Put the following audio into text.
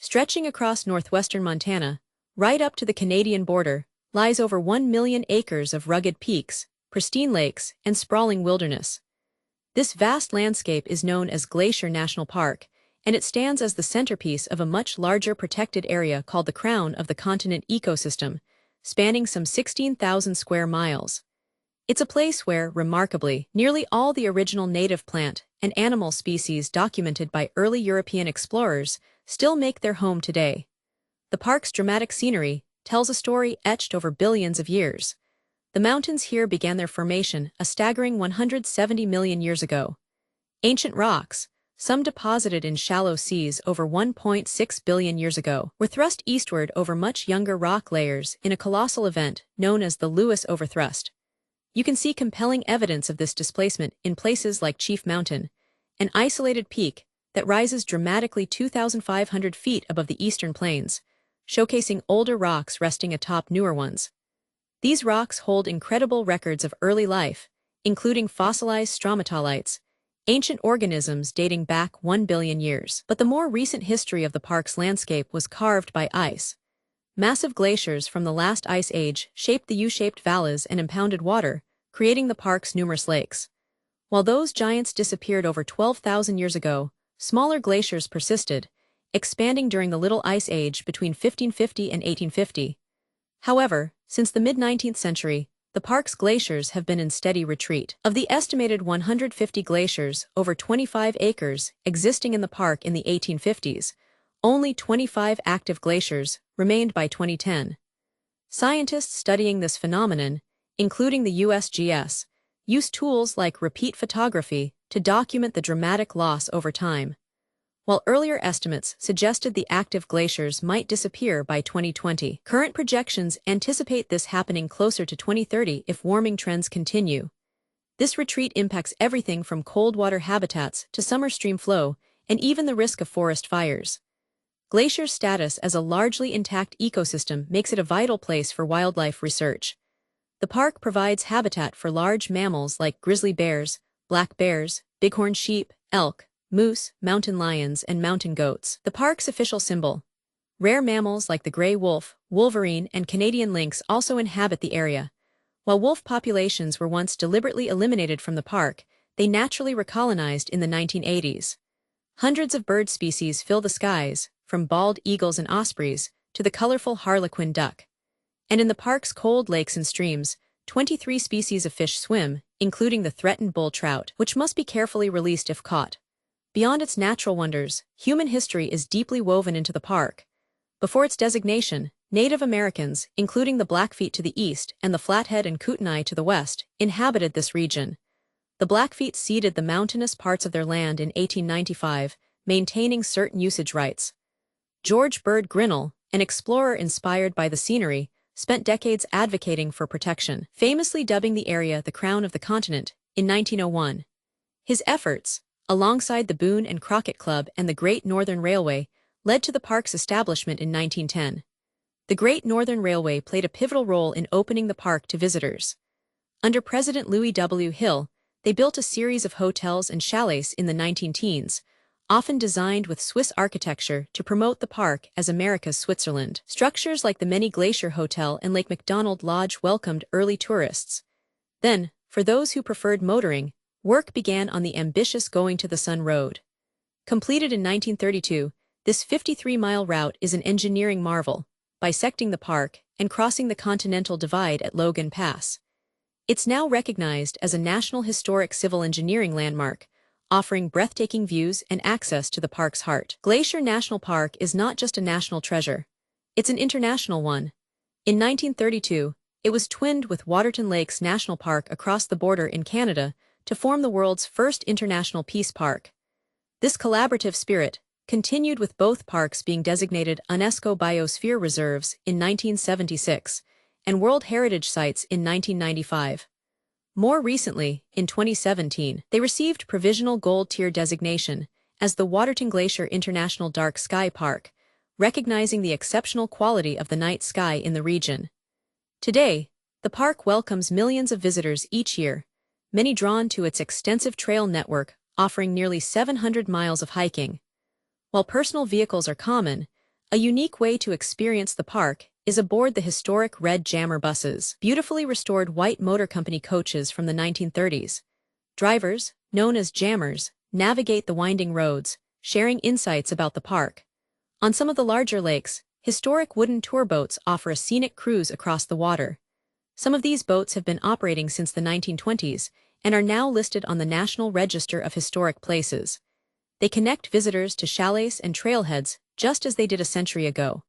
Stretching across northwestern Montana, right up to the Canadian border, lies over 1 million acres of rugged peaks, pristine lakes, and sprawling wilderness. This vast landscape is known as Glacier National Park, and it stands as the centerpiece of a much larger protected area called the Crown of the Continent ecosystem, spanning some 16,000 square miles. It's a place where, remarkably, nearly all the original native plant and animal species documented by early European explorers still make their home today. The park's dramatic scenery tells a story etched over billions of years. The mountains here began their formation a staggering 170 million years ago. Ancient rocks, some deposited in shallow seas over 1.6 billion years ago, were thrust eastward over much younger rock layers in a colossal event known as the Lewis overthrust. You can see compelling evidence of this displacement in places like Chief Mountain, an isolated peak that rises dramatically 2,500 feet above the eastern plains, showcasing older rocks resting atop newer ones. These rocks hold incredible records of early life, including fossilized stromatolites, ancient organisms dating back 1 billion years. But the more recent history of the park's landscape was carved by ice. Massive glaciers from the last ice age shaped the U-shaped valleys and impounded water, creating the park's numerous lakes. While those giants disappeared over 12,000 years ago, smaller glaciers persisted, expanding during the Little Ice Age between 1550 and 1850. However, since the mid-19th century, the park's glaciers have been in steady retreat. Of the estimated 150 glaciers over 25 acres existing in the park in the 1850s, only 25 active glaciers remained by 2010. Scientists studying this phenomenon, including the USGS, use tools like repeat photography to document the dramatic loss over time. While earlier estimates suggested the active glaciers might disappear by 2020, current projections anticipate this happening closer to 2030 if warming trends continue. This retreat impacts everything from cold water habitats to summer stream flow and even the risk of forest fires. Glacier's status as a largely intact ecosystem makes it a vital place for wildlife research. The park provides habitat for large mammals like grizzly bears, black bears, bighorn sheep, elk, moose, mountain lions, and mountain goats. The park's official symbol. Rare mammals like the gray wolf, wolverine, and Canadian lynx also inhabit the area. While wolf populations were once deliberately eliminated from the park, they naturally recolonized in the 1980s. Hundreds of bird species fill the skies, from bald eagles and ospreys to the colorful harlequin duck. And in the park's cold lakes and streams, 23 species of fish swim, including the threatened bull trout, which must be carefully released if caught. Beyond its natural wonders, human history is deeply woven into the park. Before its designation, Native Americans, including the Blackfeet to the east and the Flathead and Kootenai to the west, inhabited this region. The Blackfeet ceded the mountainous parts of their land in 1895, maintaining certain usage rights. George Bird Grinnell, an explorer inspired by the scenery, spent decades advocating for protection, famously dubbing the area the Crown of the Continent in 1901. His efforts, alongside the Boone and Crockett Club and the Great Northern Railway, led to the park's establishment in 1910. The Great Northern Railway played a pivotal role in opening the park to visitors. Under President Louis W. Hill, they built a series of hotels and chalets in the 1910s, often designed with Swiss architecture to promote the park as America's Switzerland. Structures like the Many Glacier Hotel and Lake McDonald Lodge welcomed early tourists. Then, for those who preferred motoring, work began on the ambitious Going to the Sun Road. Completed in 1932, this 53-mile route is an engineering marvel, bisecting the park and crossing the Continental Divide at Logan Pass. It's now recognized as a National Historic Civil Engineering landmark, offering breathtaking views and access to the park's heart. Glacier National Park is not just a national treasure. It's an international one. In 1932, it was twinned with Waterton Lakes National Park across the border in Canada to form the world's first international peace park. This collaborative spirit continued with both parks being designated UNESCO Biosphere Reserves in 1976 and World Heritage Sites in 1995. More recently, in 2017, they received Provisional Gold Tier designation as the Waterton Glacier International Dark Sky Park, recognizing the exceptional quality of the night sky in the region. Today, the park welcomes millions of visitors each year, many drawn to its extensive trail network, offering nearly 700 miles of hiking. While personal vehicles are common, A unique way to experience the park is aboard the historic red jammer buses, beautifully restored white motor company coaches from the 1930s. Drivers, known as jammers, navigate the winding roads, sharing insights about the park. On some of the larger lakes, historic wooden tour boats offer a scenic cruise across the water. Some of these boats have been operating since the 1920s and are now listed on the National Register of Historic Places. They connect visitors to chalets and trailheads just as they did a century ago.